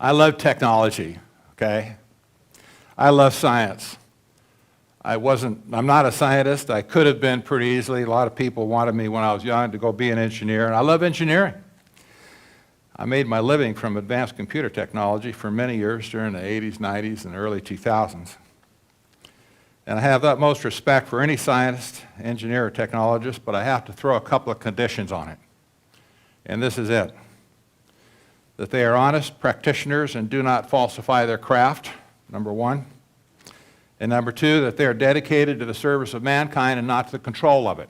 I love technology, okay? I love science. I'm not a scientist. I could have been pretty easily. A lot of people wanted me when I was young to go be an engineer, and I love engineering. I made my living from advanced computer technology for many years during the 80s, 90s, and early 2000s. And I have utmost respect for any scientist, engineer, or technologist, but I have to throw a couple of conditions on it. And this is it. That they are honest practitioners and do not falsify their craft, number one. And number two, that they are dedicated to the service of mankind and not to the control of it.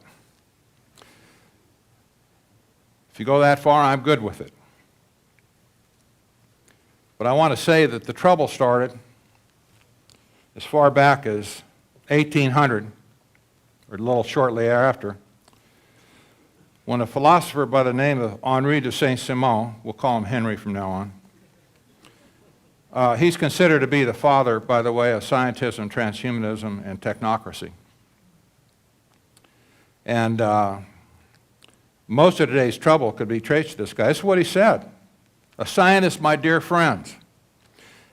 If you go that far, I'm good with it. But I want to say that the trouble started as far back as 1800, or a little shortly thereafter, when a philosopher by the name of Henri de Saint-Simon, we'll call him Henry from now on, he's considered to be the father, by the way, of scientism, transhumanism, and technocracy. And most of today's trouble could be traced to this guy. This is what he said. A scientist, my dear friends,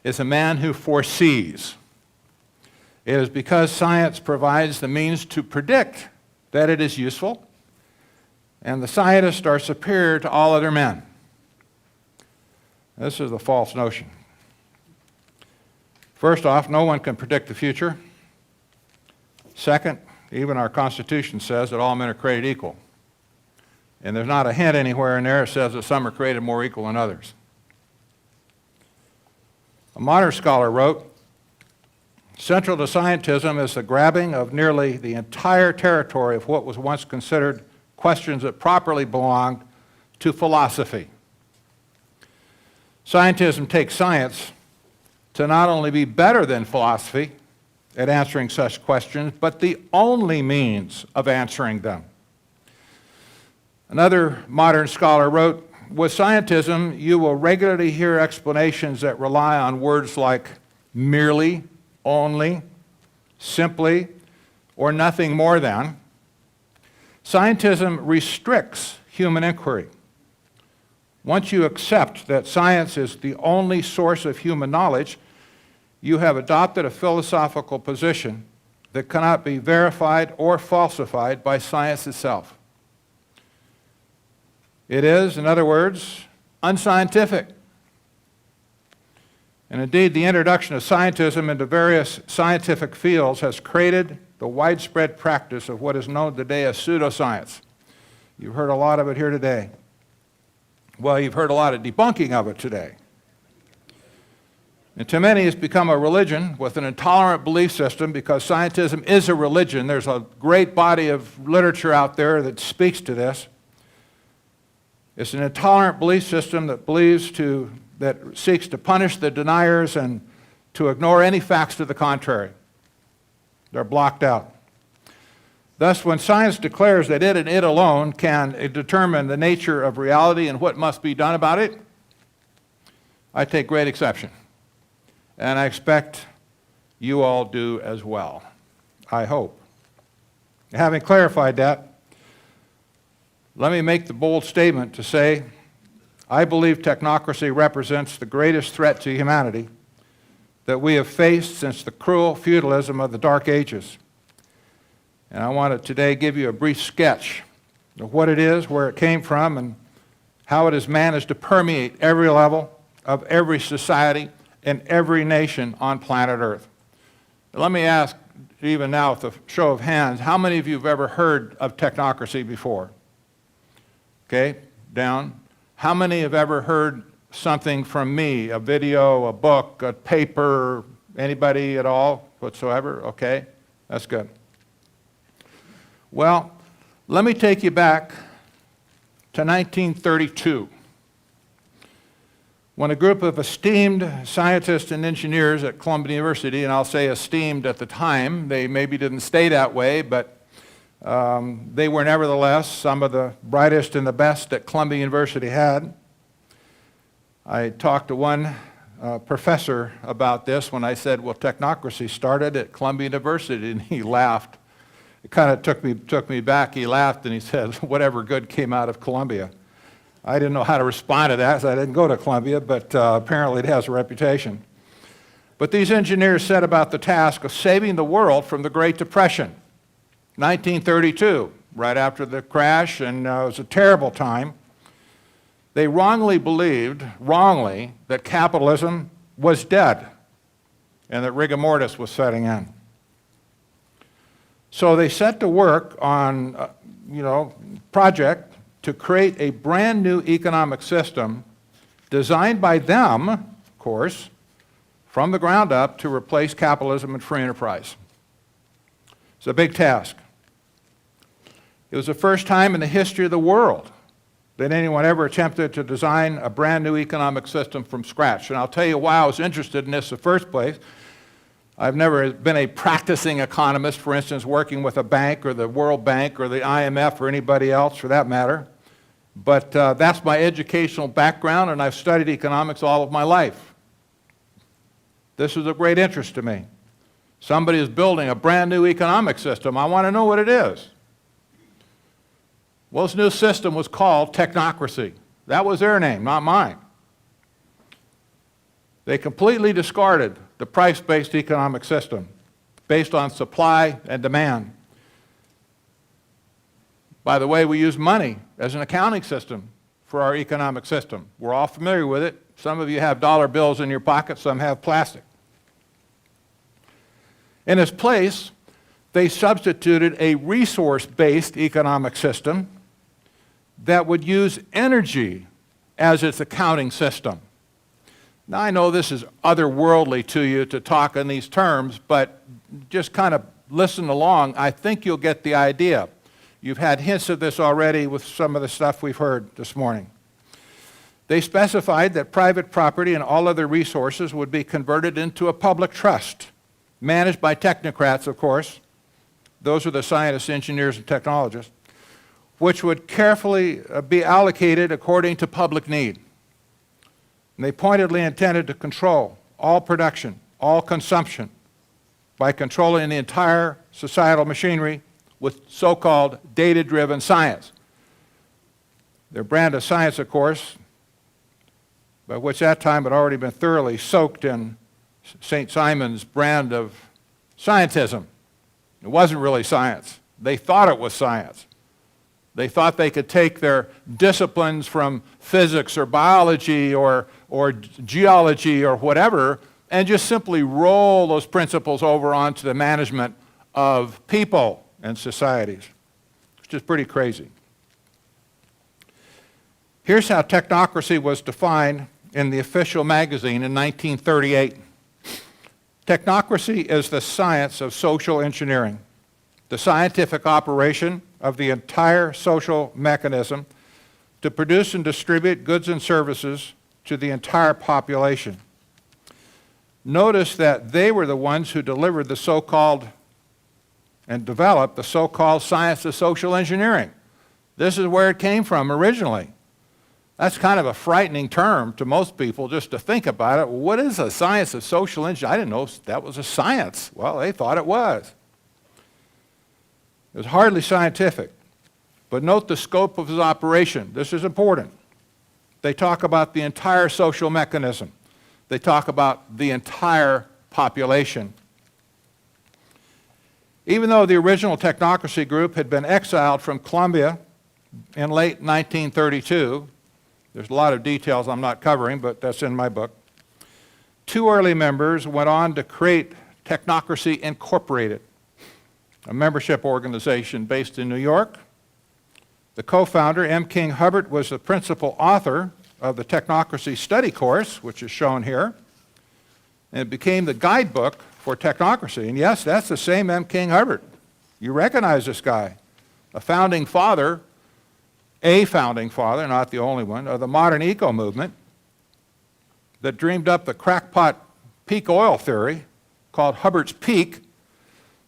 is a man who foresees. It is because science provides the means to predict that it is useful, and the scientists are superior to all other men. This is a false notion. First off, no one can predict the future. Second, even our Constitution says that all men are created equal. And there's not a hint anywhere in there that says that some are created more equal than others. A modern scholar wrote, central to scientism is the grabbing of nearly the entire territory of what was once considered questions that properly belonged to philosophy. Scientism takes science to not only be better than philosophy at answering such questions, but the only means of answering them. Another modern scholar wrote, with scientism, you will regularly hear explanations that rely on words like merely, only, simply, or nothing more than. Scientism restricts human inquiry. Once you accept that science is the only source of human knowledge, you have adopted a philosophical position that cannot be verified or falsified by science itself. It is, in other words, unscientific. And indeed, the introduction of scientism into various scientific fields has created the widespread practice of what is known today as pseudoscience. You've heard a lot of it here today. Well, you've heard a lot of debunking of it today. And to many, it's become a religion with an intolerant belief system because scientism is a religion. There's a great body of literature out there that speaks to this. It's an intolerant belief system that seeks to punish the deniers and to ignore any facts to the contrary. They're blocked out. Thus, when science declares that it and it alone can determine the nature of reality and what must be done about it, I take great exception. And I expect you all do as well, I hope. Having clarified that, let me make the bold statement to say, I believe technocracy represents the greatest threat to humanity that we have faced since the cruel feudalism of the Dark Ages. And I want to today give you a brief sketch of what it is, where it came from, and how it has managed to permeate every level of every society and every nation on planet Earth. Let me ask, even now with a show of hands, how many of you have ever heard of technocracy before? Okay, down. How many have ever heard something from me, a video, a book, a paper, anybody at all whatsoever? Okay, that's good. Well, let me take you back to 1932, when a group of esteemed scientists and engineers at Columbia University, and I'll say esteemed at the time, they maybe didn't stay that way, but they were nevertheless some of the brightest and the best that Columbia University had. I talked to one professor about this when I said, well, technocracy started at Columbia University, and he laughed. It kind of took me back. He laughed and he said, whatever good came out of Columbia. I didn't know how to respond to that, so I didn't go to Columbia, but apparently it has a reputation. But these engineers set about the task of saving the world from the Great Depression, 1932, right after the crash, and it was a terrible time. They wrongly believed, that capitalism was dead and that rigor mortis was setting in. So they set to work on, project to create a brand new economic system designed by them, of course, from the ground up to replace capitalism and free enterprise. It's a big task. It was the first time in the history of the world that anyone ever attempted to design a brand new economic system from scratch. And I'll tell you why I was interested in this in the first place. I've never been a practicing economist, for instance, working with a bank or the World Bank or the IMF or anybody else for that matter. But that's my educational background, and I've studied economics all of my life. This is of great interest to me. Somebody is building a brand new economic system. I want to know what it is. Well, this new system was called technocracy. That was their name, not mine. They completely discarded the price-based economic system based on supply and demand. By the way, we use money as an accounting system for our economic system. We're all familiar with it. Some of you have dollar bills in your pocket, some have plastic. In its place, they substituted a resource-based economic system that would use energy as its accounting system. Now, I know this is otherworldly to you to talk in these terms, but just kind of listen along. I think you'll get the idea. You've had hints of this already with some of the stuff we've heard this morning. They specified that private property and all other resources would be converted into a public trust, managed by technocrats, of course. Those are the scientists, engineers, and technologists, which would carefully be allocated according to public need. And they pointedly intended to control all production, all consumption, by controlling the entire societal machinery with so-called data-driven science. Their brand of science, of course, by which that time had already been thoroughly soaked in St. Simon's brand of scientism. It wasn't really science. They thought it was science. They thought they could take their disciplines from physics or biology or geology or whatever and just simply roll those principles over onto the management of people and societies, which is pretty crazy. Here's how technocracy was defined in the official magazine in 1938. Technocracy is the science of social engineering, the scientific operation of the entire social mechanism to produce and distribute goods and services to the entire population. Notice that they were the ones who delivered the so-called and developed the so-called science of social engineering. This is where it came from originally. That's kind of a frightening term to most people just to think about it. What is a science of social engineering? I didn't know that was a science. Well, they thought it was. It was hardly scientific. But note the scope of his operation. This is important. They talk about the entire social mechanism. They talk about the entire population. Even though the original technocracy group had been exiled from Columbia in late 1932, there's a lot of details I'm not covering, but that's in my book. Two early members went on to create Technocracy Incorporated, a membership organization based in New York. The co-founder, M. King Hubbert, was the principal author of the Technocracy Study Course, which is shown here, and it became the guidebook for technocracy. And yes, that's the same M. King Hubbert. You recognize this guy, a founding father, not the only one, of the modern eco movement that dreamed up the crackpot peak oil theory called Hubbert's Peak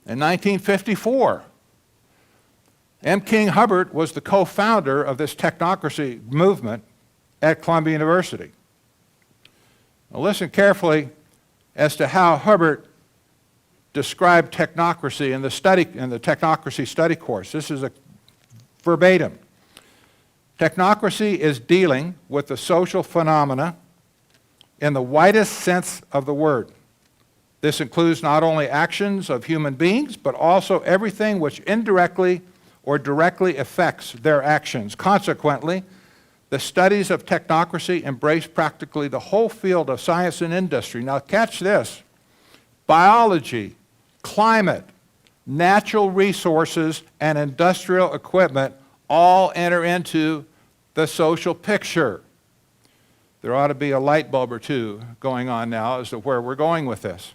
in 1954. M. King Hubbert was the co-founder of this technocracy movement at Columbia University. Now listen carefully as to how Hubbert described technocracy in the Technocracy Study Course. This is a verbatim. Technocracy is dealing with the social phenomena in the widest sense of the word. This includes not only actions of human beings, but also everything which indirectly or directly affects their actions. Consequently, the studies of technocracy embrace practically the whole field of science and industry. Now catch this: biology, climate, natural resources, and industrial equipment all enter into the social picture. There ought to be a light bulb or two going on now as to where we're going with this.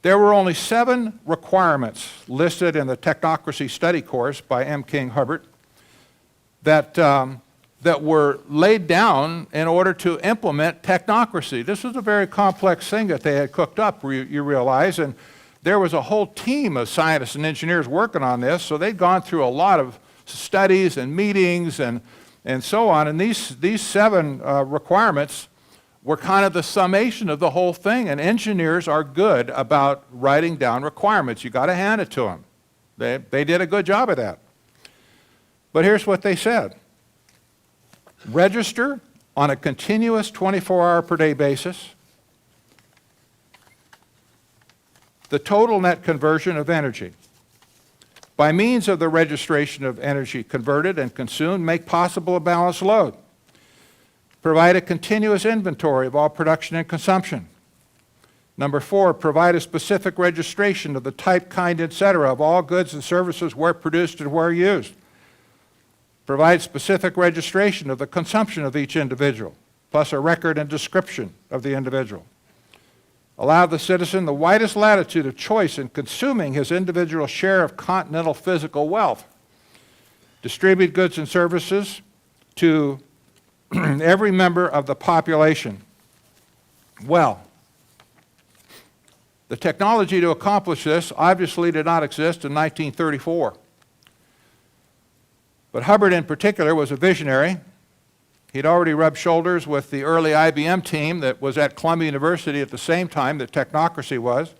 There were only 7 requirements listed in the Technocracy study course by M. King Hubbert that were laid down in order to implement technocracy. This was a very complex thing that they had cooked up, you realize, and there was a whole team of scientists and engineers working on this, so they'd gone through a lot of studies and meetings and so on, and these 7 requirements were kind of the summation of the whole thing, and engineers are good about writing down requirements. You got to hand it to them. They did a good job of that. But here's what they said: register on a continuous 24-hour per day basis the total net conversion of energy. By means of the registration of energy converted and consumed, make possible a balanced load. Provide a continuous inventory of all production and consumption. Number 4, provide a specific registration of the type, kind, etc. of all goods and services where produced and where used. Provide specific registration of the consumption of each individual, plus a record and description of the individual. Allow the citizen the widest latitude of choice in consuming his individual share of continental physical wealth. Distribute goods and services to every member of the population. Well, the technology to accomplish this obviously did not exist in 1934. But Hubbard in particular was a visionary. He'd already rubbed shoulders with the early IBM team that was at Columbia University at the same time that Technocracy was.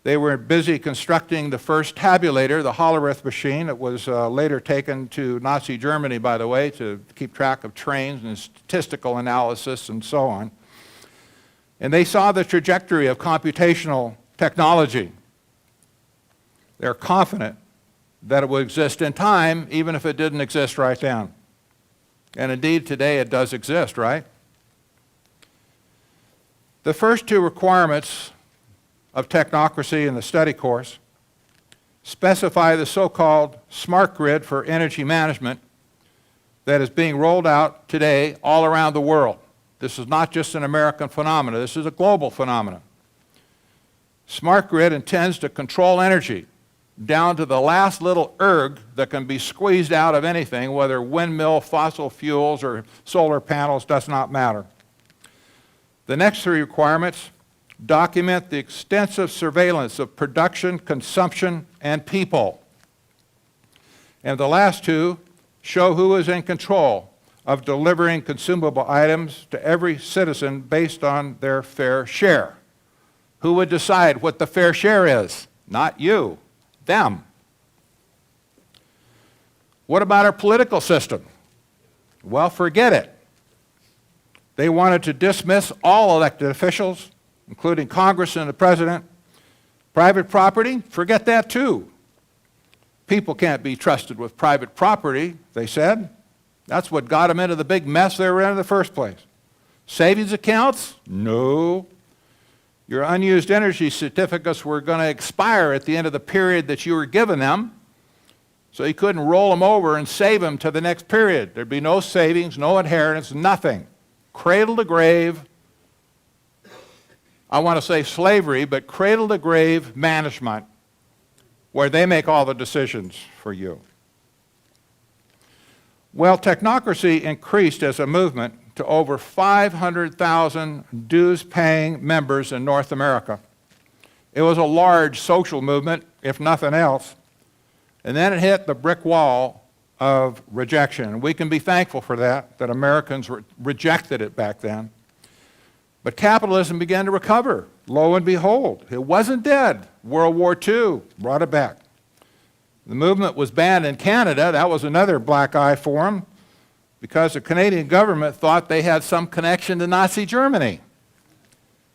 They were busy constructing the first tabulator, the Hollerith machine. It was later taken to Nazi Germany, by the way, to keep track of trains and statistical analysis and so on. And they saw the trajectory of computational technology. They're confident that it would exist in time, even if it didn't exist right then. And indeed, today it does exist, right? The first 2 requirements of technocracy in the study course specify the so-called smart grid for energy management that is being rolled out today all around the world. This is not just an American phenomenon. This is a global phenomenon. Smart grid intends to control energy down to the last little erg that can be squeezed out of anything, whether windmill, fossil fuels, or solar panels, does not matter. The next 3 requirements document the extensive surveillance of production, consumption, and people. And the last 2 show who is in control of delivering consumable items to every citizen based on their fair share. Who would decide what the fair share is? Not you. Them. What about our political system? Well, forget it. They wanted to dismiss all elected officials, including Congress and the President. Private property, forget that too. People can't be trusted with private property, they said. That's what got them into the big mess they were in the first place. Savings accounts? No. Your unused energy certificates were going to expire at the end of the period that you were given them, so you couldn't roll them over and save them to the next period. There'd be no savings, no inheritance, nothing. Cradle to grave, I want to say slavery, but cradle to grave management, where they make all the decisions for you. Well, technocracy increased as a movement to over 500,000 dues-paying members in North America. It was a large social movement, if nothing else, and then it hit the brick wall of rejection. And we can be thankful for that Americans rejected it back then. But capitalism began to recover. Lo and behold, it wasn't dead. World War II brought it back. The movement was banned in Canada. That was another black eye for them because the Canadian government thought they had some connection to Nazi Germany.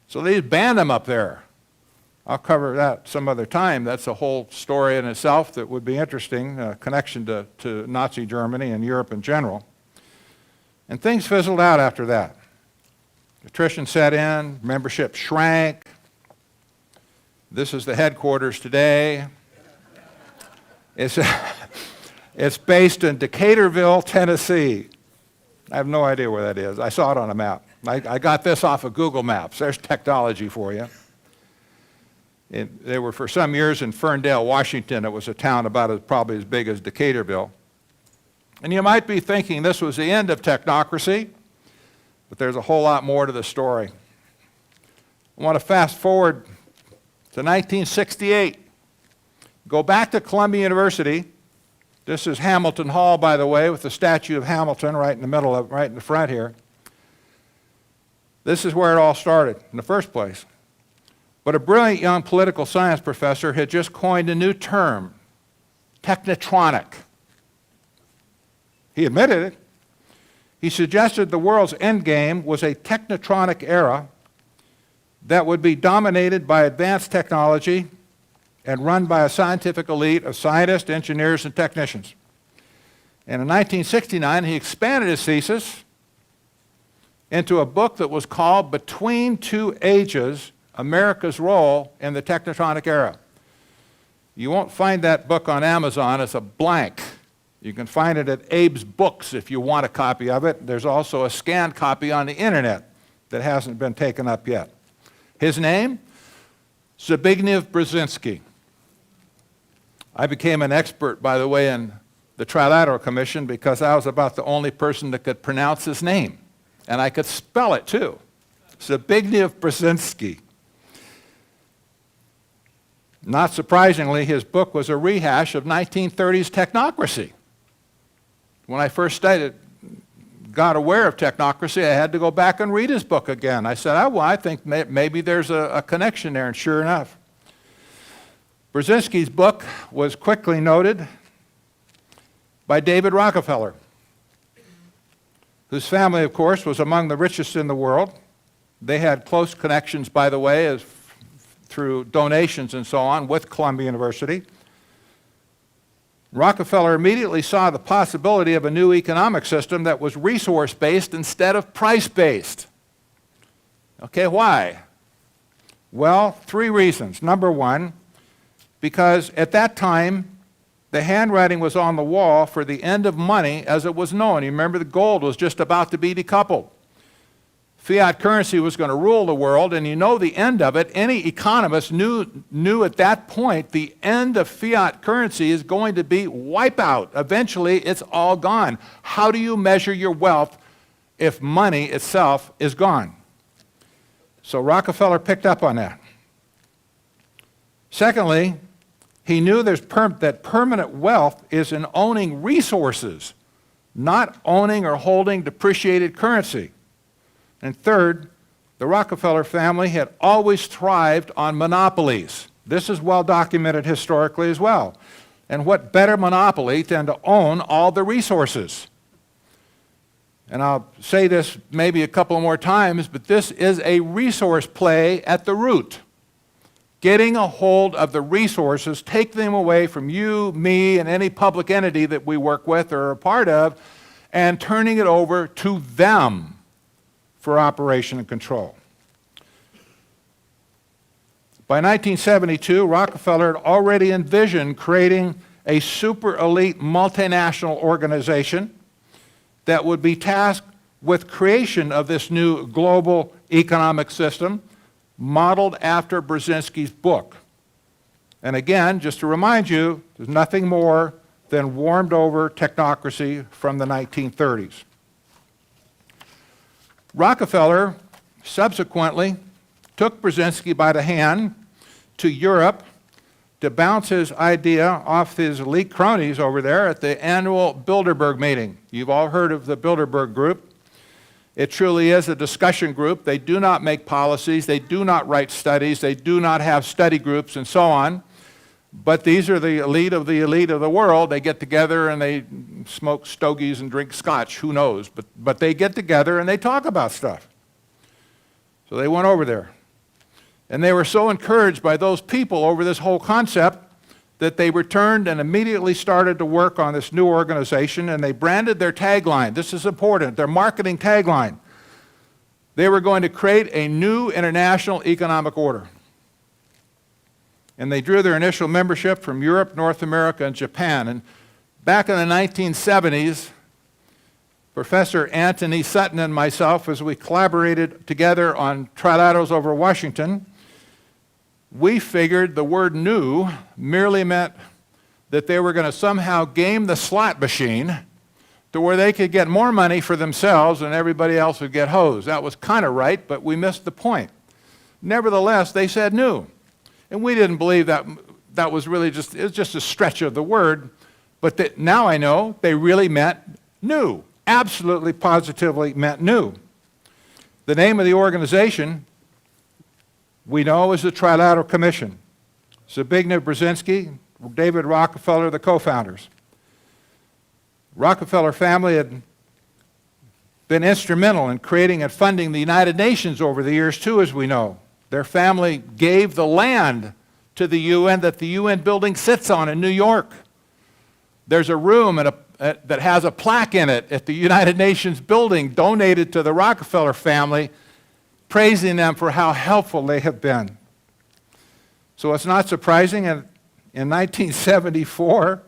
So they banned them up there. I'll cover that some other time. That's a whole story in itself that would be interesting, connection to Nazi Germany and Europe in general. And things fizzled out after that. Attrition set in, membership shrank. This is the headquarters today. It's based in Decaturville, Tennessee. I have no idea where that is. I saw it on a map. I got this off of Google Maps. There's technology for you. They were for some years in Ferndale, Washington. It was a town about probably as big as Decaturville. And you might be thinking this was the end of technocracy, but there's a whole lot more to the story. I want to fast forward to 1968. Go back to Columbia University. This is Hamilton Hall, by the way, with the statue of Hamilton right in the middle of, right in the front here. This is where it all started in the first place. But a brilliant young political science professor had just coined a new term, technetronic. He admitted it. He suggested the world's endgame was a technetronic era that would be dominated by advanced technology and run by a scientific elite of scientists, engineers, and technicians. And in 1969, he expanded his thesis into a book that was called Between Two Ages, America's Role in the Technetronic Era. You won't find that book on Amazon. It's a blank. You can find it at Abe's Books if you want a copy of it. There's also a scanned copy on the internet that hasn't been taken up yet. His name? Zbigniew Brzezinski. I became an expert, by the way, in the Trilateral Commission because I was about the only person that could pronounce his name. And I could spell it too. Zbigniew Brzezinski. Not surprisingly, his book was a rehash of 1930s technocracy. When I first got aware of technocracy, I had to go back and read his book again. I said, well, I think maybe there's a connection there, and sure enough. Brzezinski's book was quickly noted by David Rockefeller, whose family, of course, was among the richest in the world. They had close connections, by the way, through donations and so on with Columbia University. Rockefeller immediately saw the possibility of a new economic system that was resource-based instead of price-based. Okay, why? Well, 3 reasons. Number one, because at that time, the handwriting was on the wall for the end of money as it was known. You remember the gold was just about to be decoupled. Fiat currency was going to rule the world, and you know the end of it. Any economist knew at that point the end of fiat currency is going to be wipeout. Eventually, it's all gone. How do you measure your wealth if money itself is gone? So Rockefeller picked up on that. Secondly, he knew that permanent wealth is in owning resources, not owning or holding depreciated currency. And third, the Rockefeller family had always thrived on monopolies. This is well documented historically as well. And what better monopoly than to own all the resources? And I'll say this maybe a couple more times, but this is a resource play at the root. Getting a hold of the resources, take them away from you, me, and any public entity that we work with or are a part of, and turning it over to them for operation and control. By 1972, Rockefeller had already envisioned creating a super elite multinational organization that would be tasked with creation of this new global economic system modeled after Brzezinski's book. And again, just to remind you, there's nothing more than warmed over technocracy from the 1930s. Rockefeller subsequently took Brzezinski by the hand to Europe to bounce his idea off his elite cronies over there at the annual Bilderberg meeting. You've all heard of the Bilderberg group. It truly is a discussion group. They do not make policies. They do not write studies. They do not have study groups and so on. But these are the elite of the world. They get together and they smoke stogies and drink scotch, who knows. But they get together and they talk about stuff. So they went over there. And they were so encouraged by those people over this whole concept that they returned and immediately started to work on this new organization, and they branded their tagline. This is important, their marketing tagline. They were going to create a new international economic order. And they drew their initial membership from Europe, North America, and Japan. And back in the 1970s, Professor Anthony Sutton and myself, as we collaborated together on trilaterals over Washington, we figured the word new merely meant that they were going to somehow game the slot machine to where they could get more money for themselves and everybody else would get hosed. That was kind of right, but we missed the point. Nevertheless, they said new. And we didn't believe that was really just, it was just a stretch of the word, but now I know they really meant new. Absolutely, positively meant new. The name of the organization we know is the Trilateral Commission. Zbigniew Brzezinski, David Rockefeller, the co-founders. Rockefeller family had been instrumental in creating and funding the United Nations over the years too, as we know. Their family gave the land to the UN that the UN building sits on in New York. There's a room that has a plaque in it at the United Nations building donated to the Rockefeller family, praising them for how helpful they have been. So it's not surprising in 1974,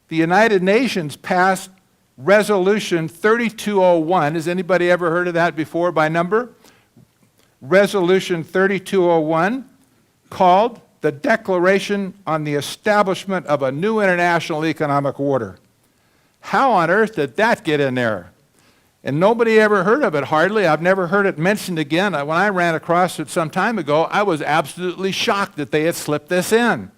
the United Nations passed Resolution 3201. Has anybody ever heard of that before by number? Resolution 3201, called the Declaration on the Establishment of a New International Economic Order. How on earth did that get in there? And nobody ever heard of it, hardly. I've never heard it mentioned again. When I ran across it some time ago, I was absolutely shocked that they had slipped this in.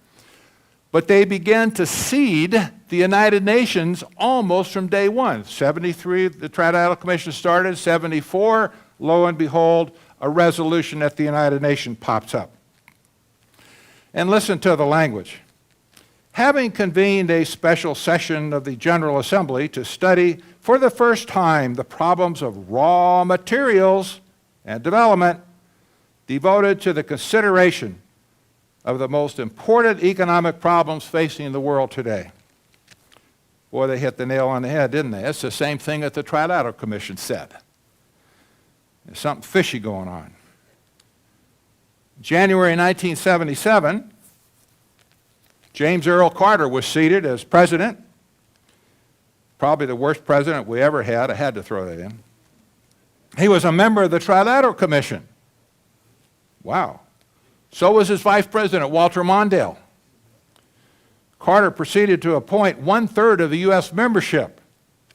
But they began to seed the United Nations almost from day one. 73, the Trilateral Commission started. 74, lo and behold, a resolution at the United Nations pops up. And listen to the language. Having convened a special session of the General Assembly to study for the first time the problems of raw materials and development, devoted to the consideration of the most important economic problems facing the world today. Boy, they hit the nail on the head, didn't they? It's the same thing that the Trilateral Commission said. There's something fishy going on. January 1977, James Earl Carter was seated as president. Probably the worst president we ever had. I had to throw that in. He was a member of the Trilateral Commission. Wow. So was his vice president, Walter Mondale. Carter proceeded to appoint 1/3 of the U.S. membership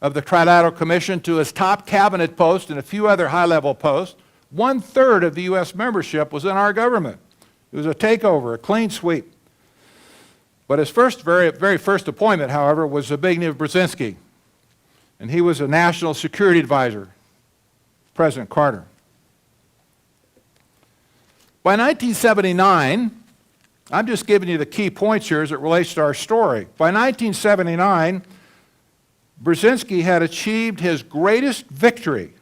of the Trilateral Commission to his top cabinet post and a few other high-level posts. 1/3 of the U.S. membership was in our government. It was a takeover, a clean sweep. But his very first appointment, however, was Zbigniew Brzezinski, and he was a national security advisor, President Carter. By 1979, I'm just giving you the key points here as it relates to our story. By 1979, Brzezinski had achieved his greatest victory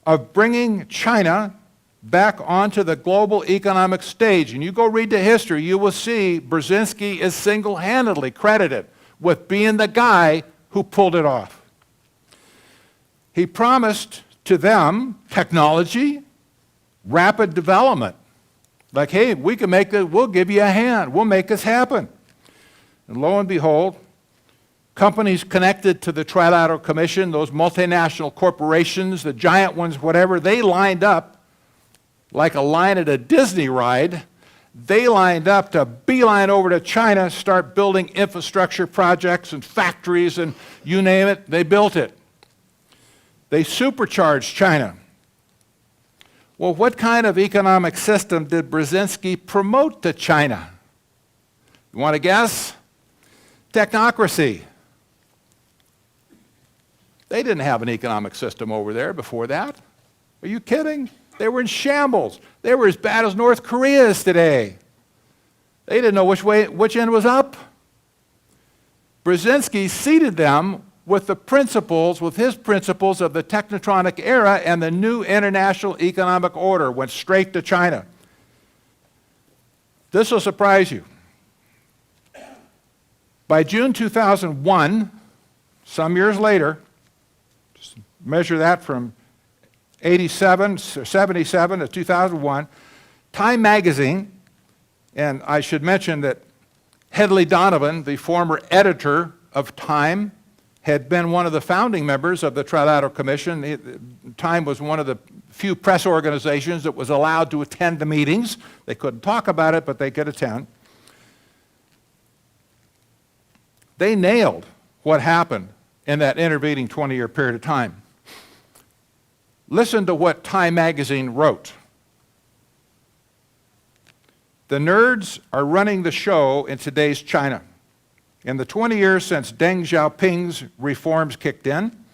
of bringing China back onto the global economic stage. And you go read the history, you will see Brzezinski is single-handedly credited with being the guy who pulled it off. He promised to them technology, rapid development. Like, hey, we can make it, we'll give you a hand, we'll make this happen. And lo and behold, companies connected to the Trilateral Commission, those multinational corporations, the giant ones, whatever, they lined up like a line at a Disney ride. They lined up to beeline over to China, start building infrastructure projects and factories and you name it, they built it. They supercharged China. Well, what kind of economic system did Brzezinski promote to China? You want to guess? Technocracy. They didn't have an economic system over there before that. Are you kidding? They were in shambles. They were as bad as North Korea is today. They didn't know which end was up. Brzezinski seated them with his principles of the technetronic era and the new international economic order, went straight to China. This will surprise you. By June 2001, some years later, just measure that from 77 to 2001, Time magazine, and I should mention that Hedley Donovan, the former editor of Time, had been one of the founding members of the Trilateral Commission. Time was one of the few press organizations that was allowed to attend the meetings. They couldn't talk about it, but they could attend. They nailed what happened in that intervening 20-year period of time. Listen to what Time magazine wrote. The nerds are running the show in today's China. In the 20 years since Deng Xiaoping's reforms kicked in,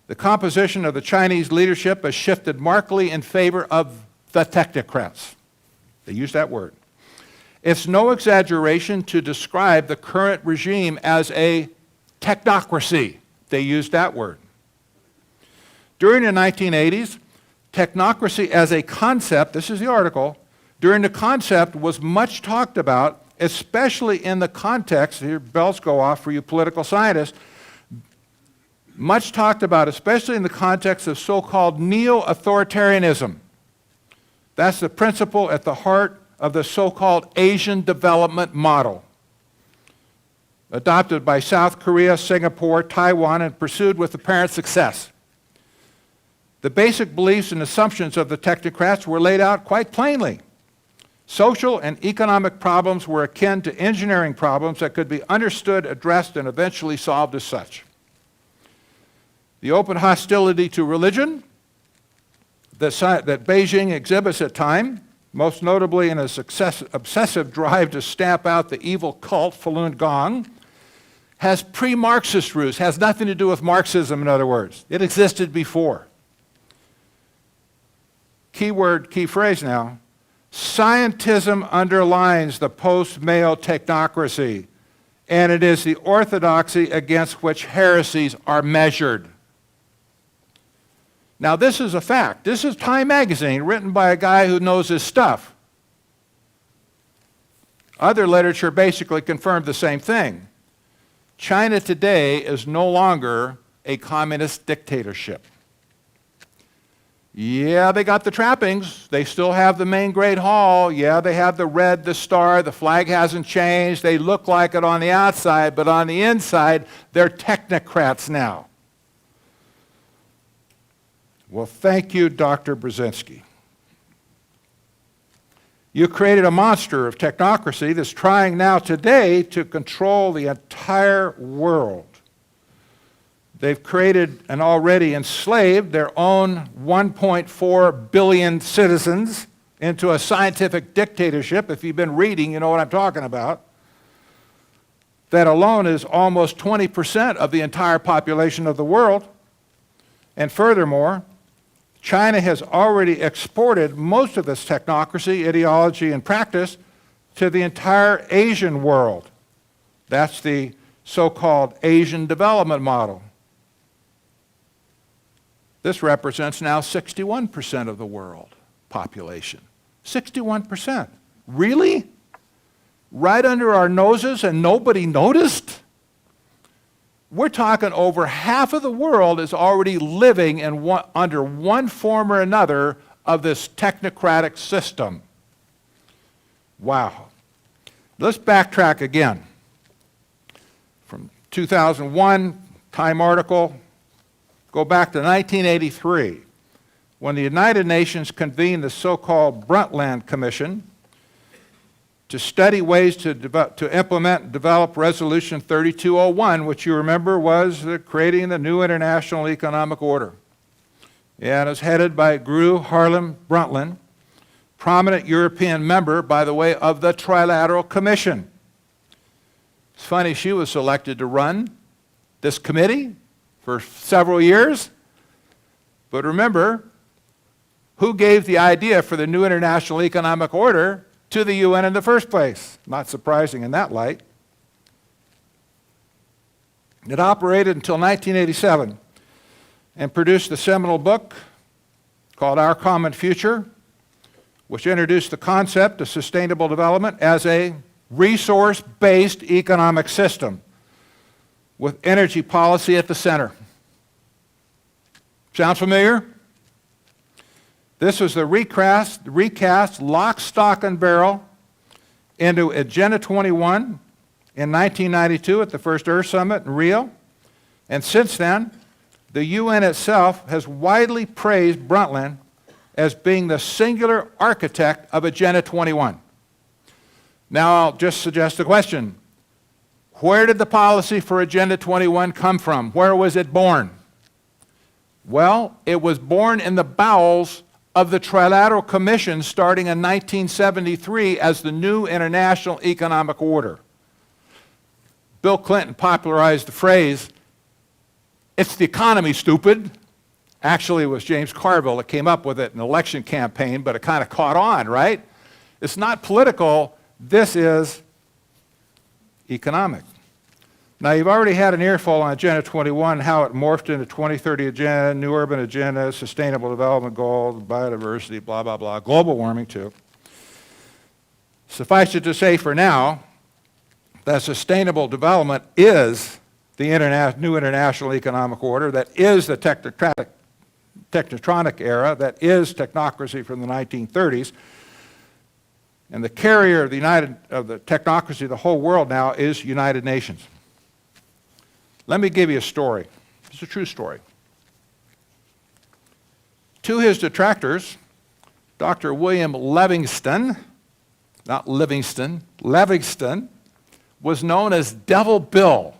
the composition of the Chinese leadership has shifted markedly in favor of the technocrats. They use that word. It's no exaggeration to describe the current regime as a technocracy. They used that word. During the 1980s, technocracy as a concept, this is the article, during the concept was much talked about, especially in the context, here bells go off for you political scientists, much talked about, especially in the context of so-called neo-authoritarianism. That's the principle at the heart of the so-called Asian development model, adopted by South Korea, Singapore, Taiwan, and pursued with apparent success. The basic beliefs and assumptions of the technocrats were laid out quite plainly. Social and economic problems were akin to engineering problems that could be understood, addressed, and eventually solved as such. The open hostility to religion that Beijing exhibits at times, most notably in its obsessive drive to stamp out the evil cult Falun Gong, has pre-Marxist roots, has nothing to do with Marxism, in other words. It existed before. Key word, key phrase now. Scientism underlines the post-Mao technocracy, and it is the orthodoxy against which heresies are measured. Now, this is a fact. This is Time magazine, written by a guy who knows his stuff. Other literature basically confirmed the same thing. China today is no longer a communist dictatorship. Yeah, they got the trappings. They still have the main Great Hall. Yeah, they have the red, the star. The flag hasn't changed. They look like it on the outside, but on the inside, they're technocrats now. Well, thank you, Dr. Brzezinski. You created a monster of technocracy that's trying now today to control the entire world. They've created and already enslaved their own 1.4 billion citizens into a scientific dictatorship. If you've been reading, you know what I'm talking about. That alone is almost 20% of the entire population of the world. And furthermore, China has already exported most of this technocracy, ideology, and practice to the entire Asian world. That's the so-called Asian development model. This represents now 61% of the world population. 61%. Really? Right under our noses and nobody noticed? We're talking over half of the world is already living in under one form or another of this technocratic system. Wow. Let's backtrack again. From 2001, Time article, go back to 1983, when the United Nations convened the so-called Brundtland Commission to study ways to implement and develop Resolution 3201, which you remember was creating the new international economic order. Yeah, and it was headed by Gro Harlem Brundtland, prominent European member, by the way, of the Trilateral Commission. It's funny, she was selected to run this committee for several years. But remember, who gave the idea for the new international economic order to the UN in the first place. Not surprising in that light. It operated until 1987 and produced the seminal book called Our Common Future, which introduced the concept of sustainable development as a resource-based economic system with energy policy at the center. Sound familiar? This was the recast lock, stock, and barrel into Agenda 21 in 1992 at the first Earth Summit in Rio. And since then, the UN itself has widely praised Brundtland as being the singular architect of Agenda 21. Now I'll just suggest a question. Where did the policy for Agenda 21 come from? Where was it born? Well, it was born in the bowels of the Trilateral Commission starting in 1973 as the new international economic order. Bill Clinton popularized the phrase, "It's the economy, stupid." Actually, it was James Carville that came up with it in an election campaign, but it kind of caught on, right? It's not political, this is economic. Now, you've already had an earful on Agenda 21, how it morphed into 2030 Agenda, New Urban Agenda, Sustainable Development Goals, biodiversity, blah, blah, blah, global warming too. Suffice it to say for now, that sustainable development is the new international economic order, that is the technetronic era, that is technocracy from the 1930s. And the carrier of the technocracy of the whole world now is United Nations. Let me give you a story. It's a true story. To his detractors, Dr. William Livingston, not Livingston, Livingston, was known as Devil Bill.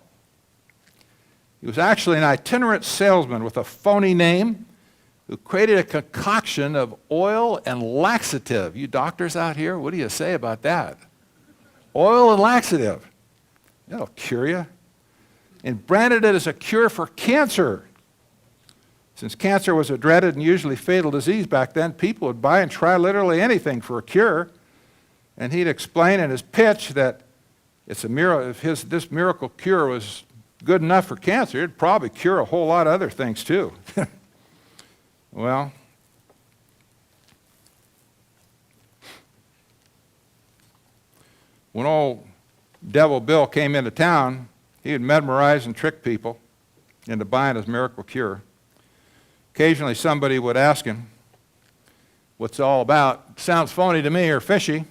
He was actually an itinerant salesman with a phony name who created a concoction of oil and laxative. You doctors out here, what do you say about that? Oil and laxative. That'll cure you. And branded it as a cure for cancer. Since cancer was a dreaded and usually fatal disease back then, people would buy and try literally anything for a cure. And he'd explain in his pitch that it's a miracle. If this miracle cure was good enough for cancer, it'd probably cure a whole lot of other things too. Well, when old Devil Bill came into town, he would mesmerize and trick people into buying his miracle cure. Occasionally somebody would ask him, "What's it all about? Sounds phony to me or fishy."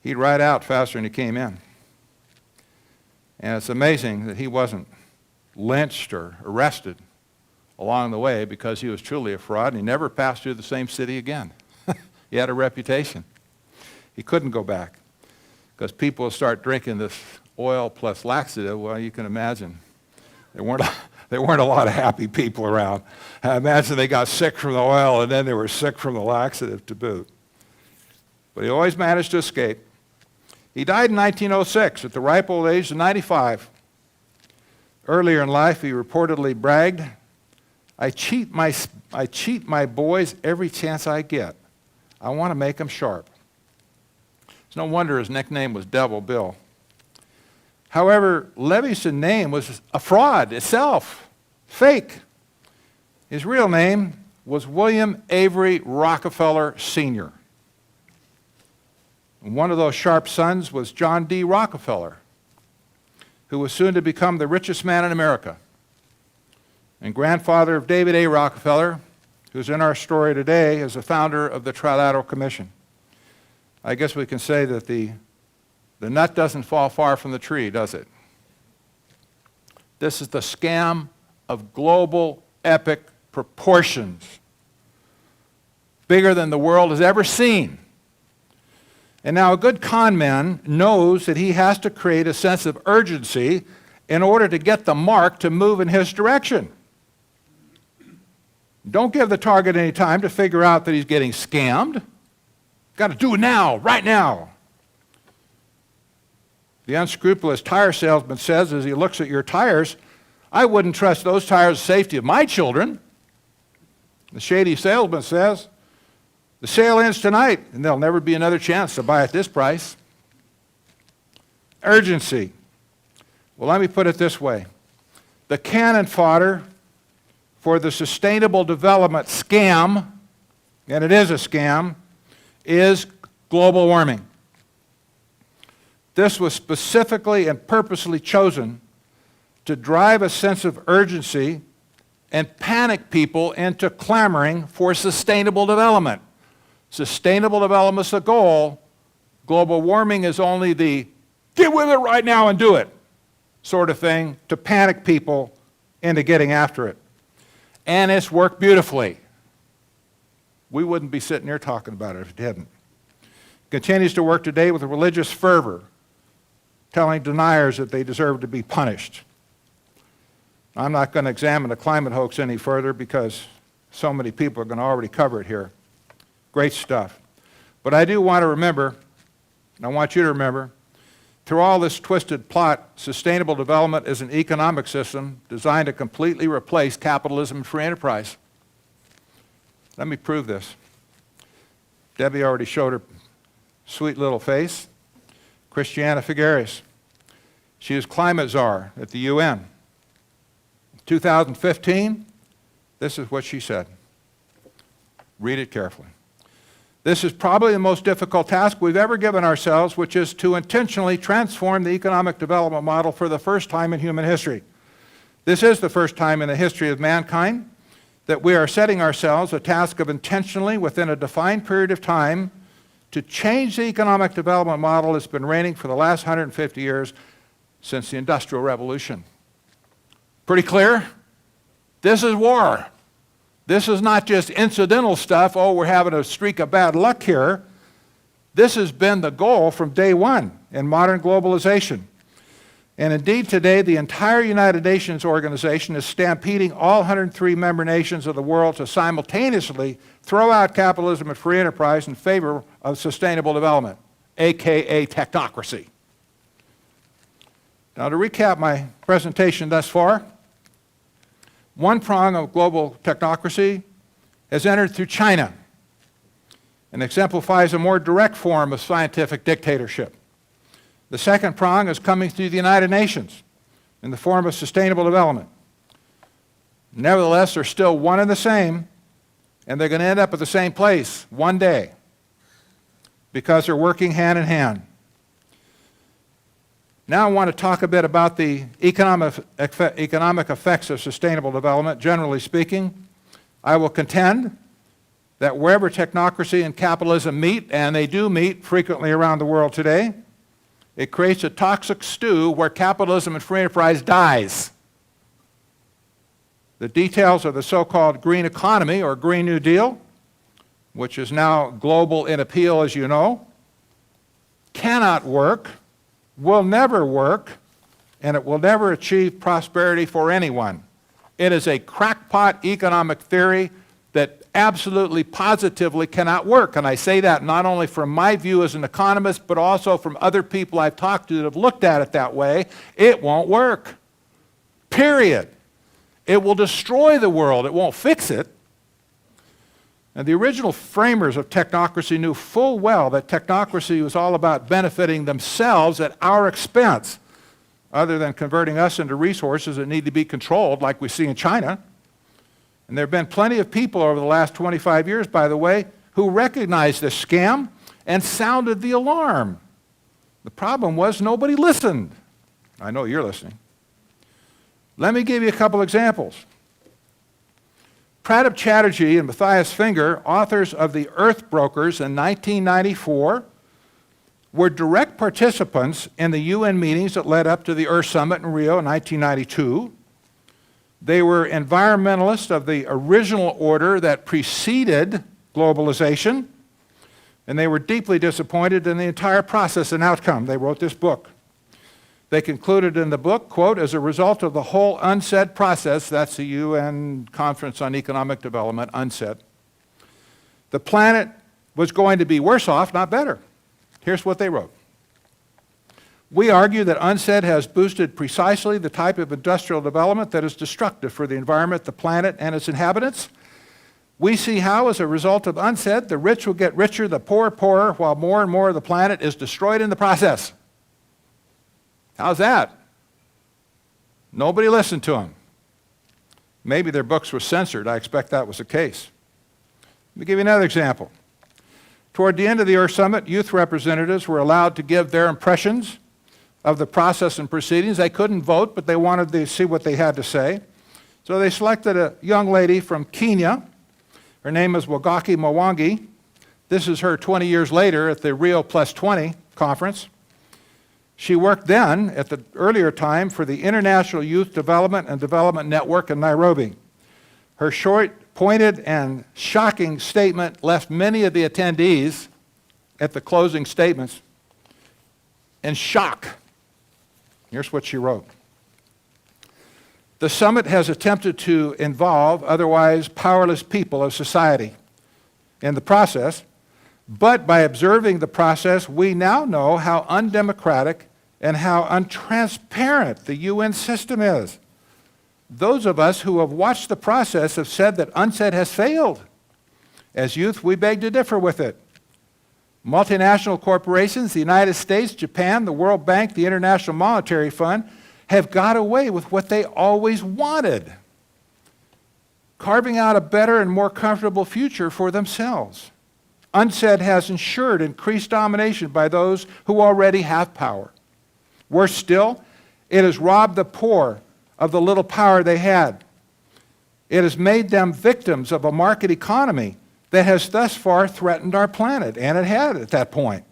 He'd ride out faster than he came in. And it's amazing that he wasn't lynched or arrested along the way because he was truly a fraud and he never passed through the same city again. He had a reputation. He couldn't go back because people would start drinking this oil plus laxative. Well, you can imagine there weren't a lot of happy people around. I imagine they got sick from the oil and then they were sick from the laxative to boot. But he always managed to escape. He died in 1906 at the ripe old age of 95. Earlier in life, he reportedly bragged, I cheat my boys every chance I get. I want to make them sharp." It's no wonder his nickname was Devil Bill. However, Livingston's name was a fraud itself, fake. His real name was William Avery Rockefeller Sr. And one of those sharp sons was John D. Rockefeller, who was soon to become the richest man in America, and grandfather of David A. Rockefeller, who's in our story today as the founder of the Trilateral Commission. I guess we can say that the nut doesn't fall far from the tree, does it? This is the scam of global epic proportions, bigger than the world has ever seen. And now a good con man knows that he has to create a sense of urgency in order to get the mark to move in his direction. Don't give the target any time to figure out that he's getting scammed. Got to do it now, right now. The unscrupulous tire salesman says as he looks at your tires, "I wouldn't trust those tires with the safety of my children." The shady salesman says, The sale ends tonight, and there'll never be another chance to buy at this price. Urgency. Well, let me put it this way. The cannon fodder for the sustainable development scam, and it is a scam, is global warming. This was specifically and purposely chosen to drive a sense of urgency and panic people into clamoring for sustainable development. Sustainable development is the goal. Global warming is only the get with it right now and do it sort of thing to panic people into getting after it. And it's worked beautifully. We wouldn't be sitting here talking about it if it didn't. It continues to work today with religious fervor, telling deniers that they deserve to be punished. I'm not going to examine the climate hoax any further because so many people are going to already cover it here. Great stuff. But I do want to remember, and I want you to remember, through all this twisted plot, sustainable development is an economic system designed to completely replace capitalism and free enterprise. Let me prove this. Debbie already showed her sweet little face. Christiana Figueres. She is climate czar at the UN. 2015, this is what she said. Read it carefully. This is probably the most difficult task we've ever given ourselves, which is to intentionally transform the economic development model for the first time in human history. This is the first time in the history of mankind that we are setting ourselves a task of intentionally, within a defined period of time, to change the economic development model that's been reigning for the last 150 years since the Industrial Revolution. Pretty clear? This is war. This is not just incidental stuff, oh, we're having a streak of bad luck here. This has been the goal from day one in modern globalization. And indeed today, the entire United Nations organization is stampeding all 103 member nations of the world to simultaneously throw out capitalism and free enterprise in favor of sustainable development, aka technocracy. Now to recap my presentation thus far, one prong of global technocracy has entered through China and exemplifies a more direct form of scientific dictatorship. The second prong is coming through the United Nations in the form of sustainable development. Nevertheless, they're still one and the same, and they're going to end up at the same place one day because they're working hand in hand. Now I want to talk a bit about the economic effects of sustainable development. Generally speaking, I will contend that wherever technocracy and capitalism meet, and they do meet frequently around the world today, it creates a toxic stew where capitalism and free enterprise dies. The details of the so-called green economy or Green New Deal, which is now global in appeal, as you know, cannot work, will never work, and it will never achieve prosperity for anyone. It is a crackpot economic theory that absolutely positively cannot work. And I say that not only from my view as an economist, but also from other people I've talked to that have looked at it that way. It won't work. Period. It will destroy the world. It won't fix it. And the original framers of technocracy knew full well that technocracy was all about benefiting themselves at our expense, other than converting us into resources that need to be controlled, like we see in China. And there have been plenty of people over the last 25 years, by the way, who recognized this scam and sounded the alarm. The problem was nobody listened. I know you're listening. Let me give you a couple examples. Pradip Chatterjee and Matthias Finger, authors of The Earth Brokers in 1994, were direct participants in the UN meetings that led up to the Earth Summit in Rio in 1992. They were environmentalists of the original order that preceded globalization, and they were deeply disappointed in the entire process and outcome. They wrote this book. They concluded in the book, quote, as a result of the whole UNCED process, that's the UN Conference on Economic Development, UNCED, the planet was going to be worse off, not better. Here's what they wrote. We argue that UNCED has boosted precisely the type of industrial development that is destructive for the environment, the planet, and its inhabitants. We see how, as a result of UNCED, the rich will get richer, the poor poorer, while more and more of the planet is destroyed in the process. How's that? Nobody listened to them. Maybe their books were censored. I expect that was the case. Let me give you another example. Toward the end of the Earth Summit, youth representatives were allowed to give their impressions of the process and proceedings. They couldn't vote, but they wanted to see what they had to say. So they selected a young lady from Kenya. Her name is Wagaki Mwangi. This is her 20 years later at the Rio Plus 20 conference. She worked then, at the earlier time, for the International Youth Development and Development Network in Nairobi. Her short, pointed, and shocking statement left many of the attendees at the closing statements in shock. Here's what she wrote. The summit has attempted to involve otherwise powerless people of society in the process, but by observing the process, we now know how undemocratic and how untransparent the UN system is. Those of us who have watched the process have said that UNCED has failed. As youth, we beg to differ with it. Multinational corporations, the United States, Japan, the World Bank, the International Monetary Fund, have got away with what they always wanted, carving out a better and more comfortable future for themselves. UNCED has ensured increased domination by those who already have power. Worse still, it has robbed the poor of the little power they had. It has made them victims of a market economy that has thus far threatened our planet, and it had at that point.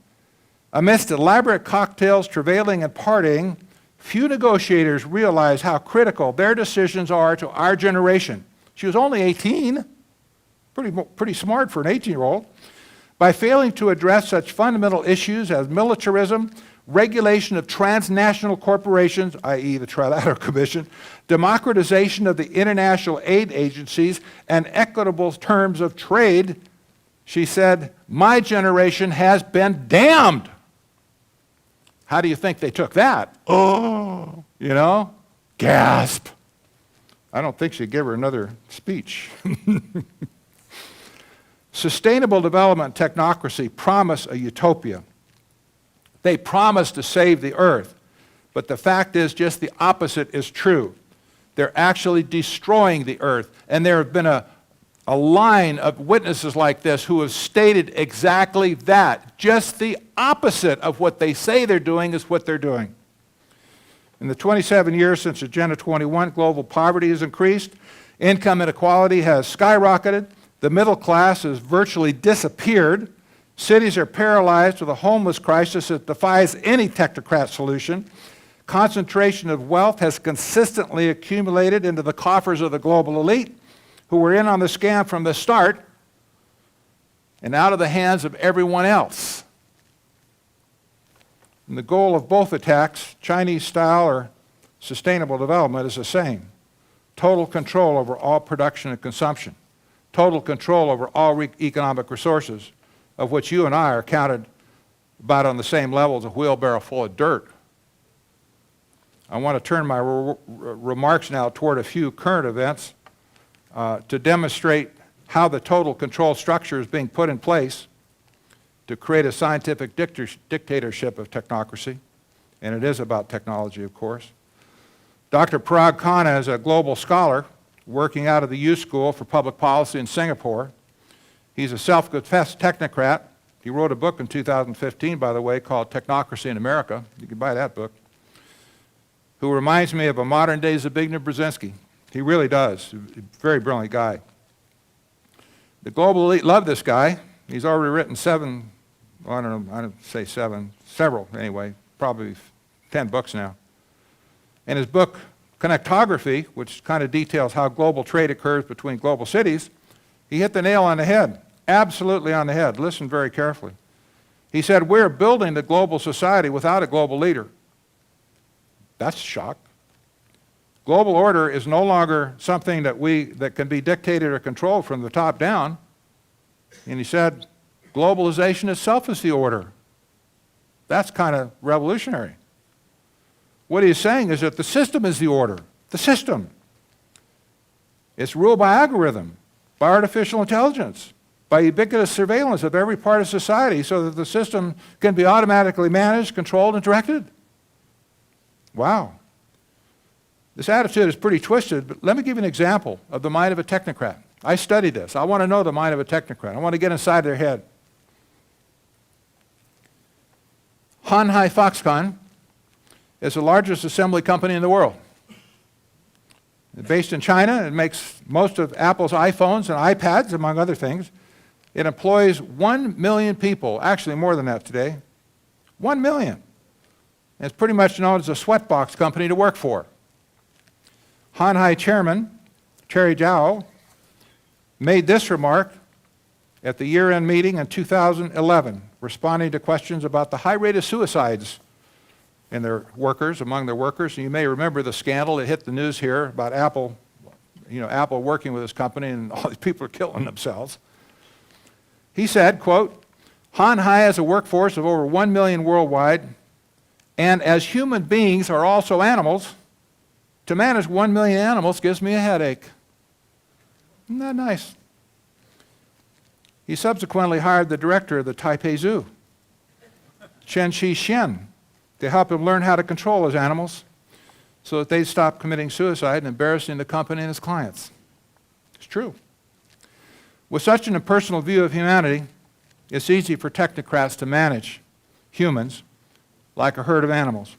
Amidst elaborate cocktails, travailing, and partying, few negotiators realize how critical their decisions are to our generation. She was only 18, pretty smart for an 18-year-old. By failing to address such fundamental issues as militarism, regulation of transnational corporations, i.e. the Trilateral Commission, democratization of the international aid agencies, and equitable terms of trade, she said, my generation has been damned. How do you think they took that? Oh, you know, gasp. I don't think she'd give her another speech. Sustainable development and technocracy promise a utopia. They promise to save the earth, but the fact is just the opposite is true. They're actually destroying the earth, and there have been a line of witnesses like this who have stated exactly that. Just the opposite of what they say they're doing is what they're doing. In the 27 years since Agenda 21, global poverty has increased, income inequality has skyrocketed, the middle class has virtually disappeared, cities are paralyzed with a homeless crisis that defies any technocrat solution. Concentration of wealth has consistently accumulated into the coffers of the global elite, who were in on the scam from the start, and out of the hands of everyone else. And the goal of both attacks, Chinese style or sustainable development, is the same. Total control over all production and consumption. Total control over all economic resources, of which you and I are counted about on the same level as a wheelbarrow full of dirt. I want to turn my remarks now toward a few current events to demonstrate how the total control structure is being put in place to create a scientific dictatorship of technocracy, and it is about technology, of course. Dr. Parag Khanna is a global scholar working out of the U School for Public Policy in Singapore. He's a self-confessed technocrat. He wrote a book in 2015, by the way, called Technocracy in America. You can buy that book. Who reminds me of a modern-day Zbigniew Brzezinski. He really does. A very brilliant guy. The global elite love this guy. He's already written several anyway, probably 10 books now. And his book, Connectography, which kind of details how global trade occurs between global cities, he hit the nail on the head, absolutely on the head. Listen very carefully. He said, we're building the global society without a global leader. That's a shock. Global order is no longer something that can be dictated or controlled from the top down. And he said, globalization itself is the order. That's kind of revolutionary. What he's saying is that the system is the order. The system. It's ruled by algorithm. by artificial intelligence, by ubiquitous surveillance of every part of society so that the system can be automatically managed, controlled, and directed. Wow. This attitude is pretty twisted, but let me give you an example of the mind of a technocrat. I studied this. I want to know the mind of a technocrat. I want to get inside their head. Hanhai Foxconn is the largest assembly company in the world. It's based in China. It makes most of Apple's iPhones and iPads, among other things. It employs 1 million people, actually more than that today. 1 million. And it's pretty much known as a sweatbox company to work for. Hanhai chairman, Cherry Zhao, made this remark at the year-end meeting in 2011, responding to questions about the high rate of suicides in their workers, among their workers. And you may remember the scandal that hit the news here about Apple, Apple working with this company and all these people are killing themselves. He said, quote, Hanhai has a workforce of over 1 million worldwide, and as human beings are also animals, to manage 1 million animals gives me a headache. Isn't that nice? He subsequently hired the director of the Taipei Zoo, Chen Shi-shen, to help him learn how to control his animals so that they'd stop committing suicide and embarrassing the company and its clients. It's true. With such an impersonal view of humanity, it's easy for technocrats to manage humans like a herd of animals.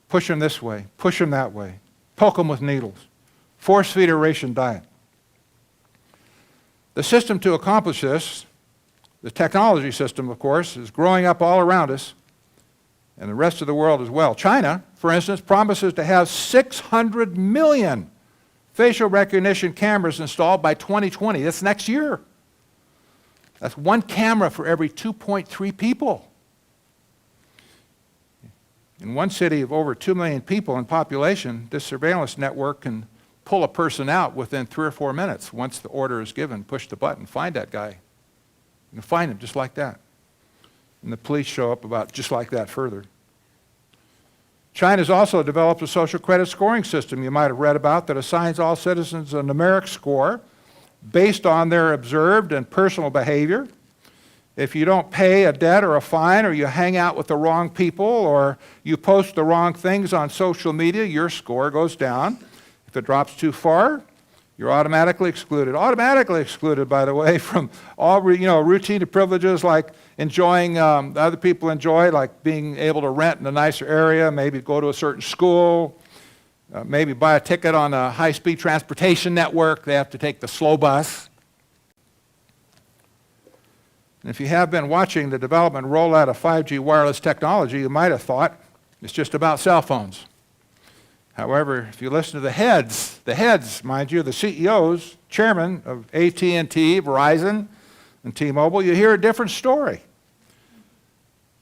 Push them this way, push them that way, poke them with needles, force feed a ration diet. The system to accomplish this, the technology system, of course, is growing up all around us and the rest of the world as well. China, for instance, promises to have 600 million facial recognition cameras installed by 2020. That's next year. That's 1 camera for every 2.3 people. In one city of over 2 million people in population, this surveillance network can pull a person out within 3 or 4 minutes. Once the order is given, push the button, find that guy. You can find him just like that. And the police show up about just like that further. China's also developed a social credit scoring system you might have read about that assigns all citizens a numeric score based on their observed and personal behavior. If you don't pay a debt or a fine, or you hang out with the wrong people, or you post the wrong things on social media, your score goes down. If it drops too far, you're automatically excluded. Automatically excluded, by the way, from all routine privileges like enjoying other people enjoy, like being able to rent in a nicer area, maybe go to a certain school, maybe buy a ticket on a high-speed transportation network. They have to take the slow bus. And if you have been watching the development and rollout of 5G wireless technology, you might have thought it's just about cell phones. However, if you listen to the heads, mind you, the CEOs, chairman of AT&T, Verizon, and T-Mobile, you hear a different story.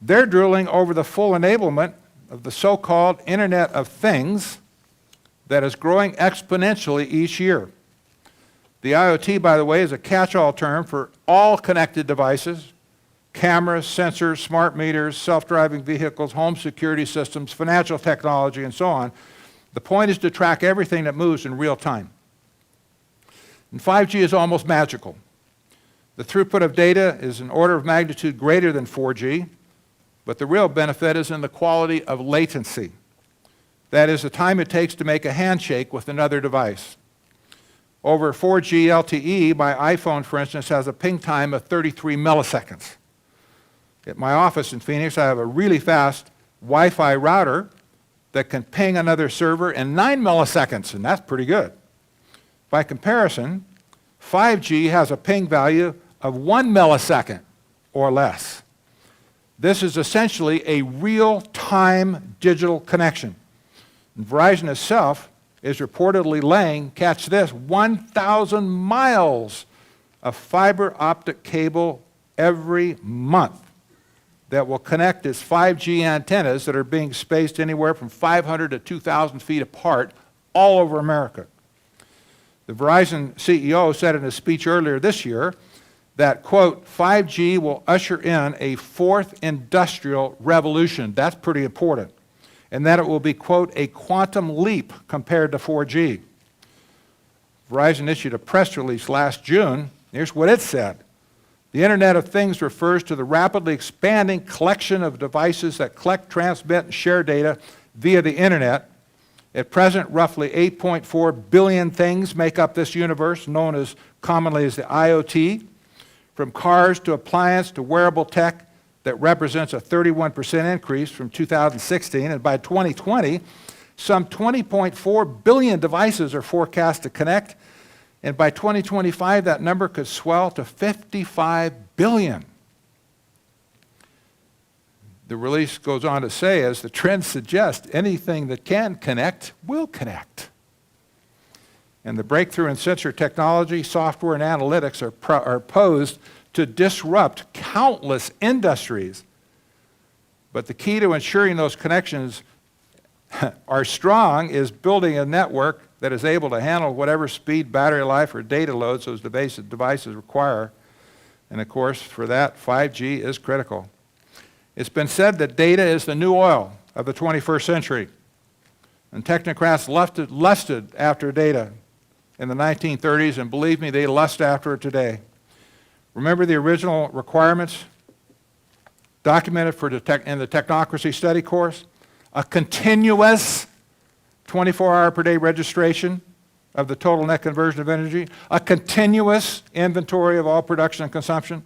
They're drooling over the full enablement of the so-called Internet of Things that is growing exponentially each year. The IoT, by the way, is a catch-all term for all connected devices, cameras, sensors, smart meters, self-driving vehicles, home security systems, financial technology, and so on. The point is to track everything that moves in real time. And 5G is almost magical. The throughput of data is an order of magnitude greater than 4G, but the real benefit is in the quality of latency. That is, the time it takes to make a handshake with another device. Over 4G LTE, my iPhone, for instance, has a ping time of 33 milliseconds. At my office in Phoenix, I have a really fast Wi-Fi router that can ping another server in 9 milliseconds, and that's pretty good. By comparison, 5G has a ping value of 1 millisecond or less. This is essentially a real-time digital connection. And Verizon itself is reportedly laying, catch this, 1,000 miles of fiber optic cable every month that will connect its 5G antennas that are being spaced anywhere from 500 to 2,000 feet apart all over America. The Verizon CEO said in a speech earlier this year that, quote, 5G will usher in a fourth industrial revolution. That's pretty important. And that it will be, quote, a quantum leap compared to 4G. Verizon issued a press release last June. Here's what it said. The Internet of Things refers to the rapidly expanding collection of devices that collect, transmit, and share data via the Internet. At present, roughly 8.4 billion things make up this universe, known as commonly as the IoT. From cars to appliance to wearable tech, that represents a 31% increase from 2016. And by 2020, some 20.4 billion devices are forecast to connect. And by 2025, that number could swell to 55 billion. The release goes on to say, as the trends suggest, anything that can connect will connect. And the breakthrough in sensor technology, software, and analytics are posed to disrupt countless industries. But the key to ensuring those connections are strong is building a network that is able to handle whatever speed, battery life, or data loads those devices require. And of course, for that, 5G is critical. It's been said that data is the new oil of the 21st century. And technocrats lusted after data in the 1930s, and believe me, they lust after it today. Remember the original requirements documented in the Technocracy study course? A continuous 24-hour per day registration of the total net conversion of energy, a continuous inventory of all production and consumption,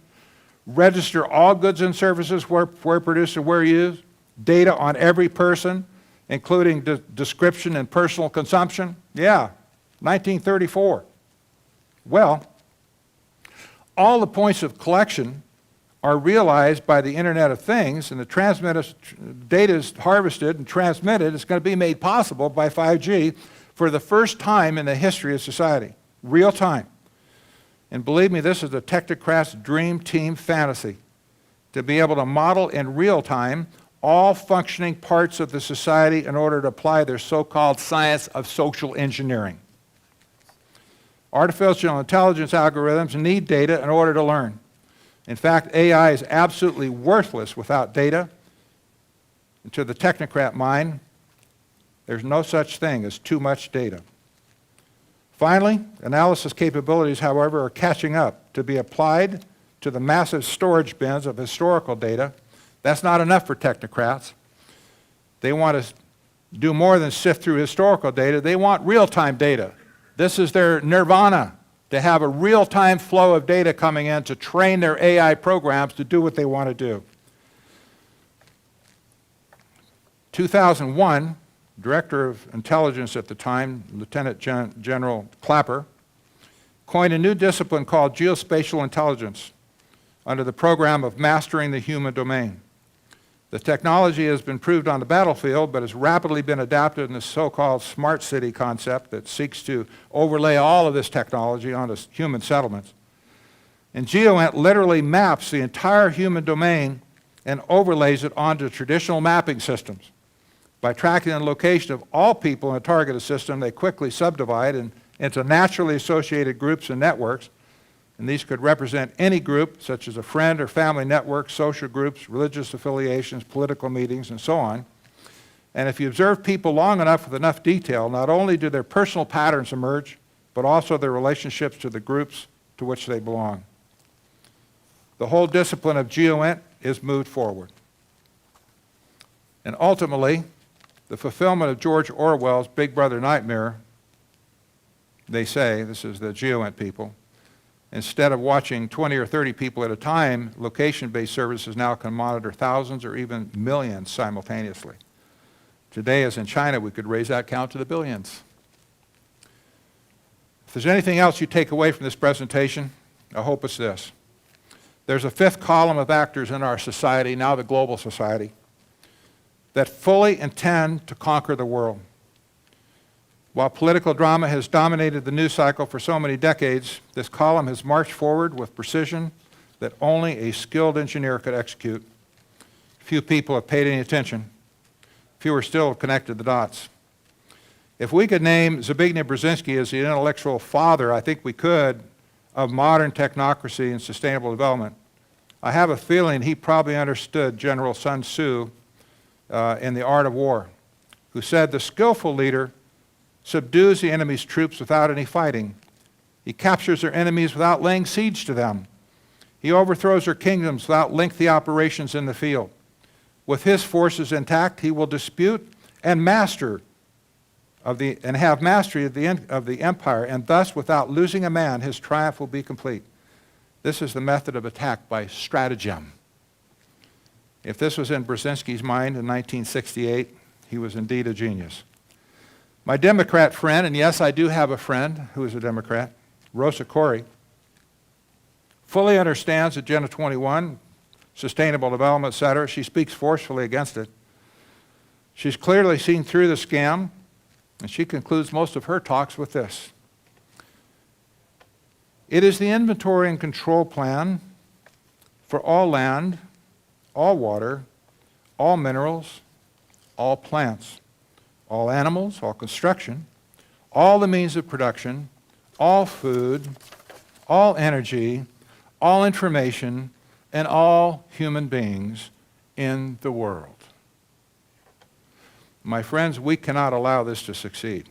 register all goods and services where produced and where used, data on every person, including description and personal consumption. Yeah, 1934. Well, all the points of collection are realized by the Internet of Things, and the data is harvested and transmitted. It's going to be made possible by 5G for the first time in the history of society, real time. And believe me, this is the technocrats' dream team fantasy, to be able to model in real time all functioning parts of the society in order to apply their so-called science of social engineering. Artificial intelligence algorithms need data in order to learn. In fact, AI is absolutely worthless without data. And to the technocrat mind, there's no such thing as too much data. Finally, analysis capabilities, however, are catching up to be applied to the massive storage bins of historical data. That's not enough for technocrats. They want to do more than sift through historical data. They want real-time data. This is their nirvana, to have a real-time flow of data coming in to train their AI programs to do what they want to do. 2001, Director of Intelligence at the time, Lieutenant General Clapper, coined a new discipline called geospatial intelligence under the program of mastering the human domain. The technology has been proved on the battlefield, but has rapidly been adapted in the so-called smart city concept that seeks to overlay all of this technology onto human settlements. And GeoInt literally maps the entire human domain and overlays it onto traditional mapping systems. By tracking the location of all people in a targeted system, they quickly subdivide into naturally associated groups and networks. And these could represent any group, such as a friend or family network, social groups, religious affiliations, political meetings, and so on. And if you observe people long enough with enough detail, not only do their personal patterns emerge, but also their relationships to the groups to which they belong. The whole discipline of GeoInt is moved forward. And ultimately, the fulfillment of George Orwell's Big Brother nightmare, they say, this is the GeoInt people, instead of watching 20 or 30 people at a time, location-based services now can monitor thousands or even millions simultaneously. Today, as in China, we could raise that count to the billions. If there's anything else you take away from this presentation, I hope it's this. There's a fifth column of actors in our society, now the global society, that fully intend to conquer the world. While political drama has dominated the news cycle for so many decades, this column has marched forward with precision that only a skilled engineer could execute. Few people have paid any attention. Fewer still have connected the dots. If we could name Zbigniew Brzezinski as the intellectual father, I think we could, of modern technocracy and sustainable development. I have a feeling he probably understood General Sun Tzu in The Art of War, who said, "The skillful leader subdues the enemy's troops without any fighting, He captures their enemies without laying siege to them. He overthrows their kingdoms without lengthy operations in the field. With his forces intact, he will dispute and have mastery of the empire, and thus, without losing a man, his triumph will be complete. This is the method of attack by stratagem. If this was in Brzezinski's mind in 1968, he was indeed a genius. My Democrat friend, and yes, I do have a friend who is a Democrat, Rosa Corey, fully understands Agenda 21, sustainable development, etc. She speaks forcefully against it. She's clearly seen through the scam, and she concludes most of her talks with this. It is the inventory and control plan for all land, all water, all minerals, all plants, all animals, all construction, all the means of production, all food, all energy, all information, and all human beings in the world. My friends, we cannot allow this to succeed.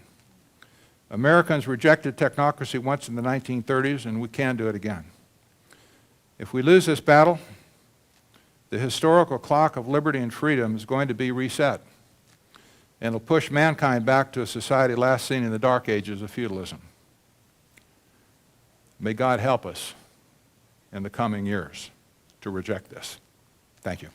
Americans rejected technocracy once in the 1930s, and we can do it again. If we lose this battle, the historical clock of liberty and freedom is going to be reset, and it'll push mankind back to a society last seen in the dark ages of feudalism. May God help us in the coming years to reject this. Thank you.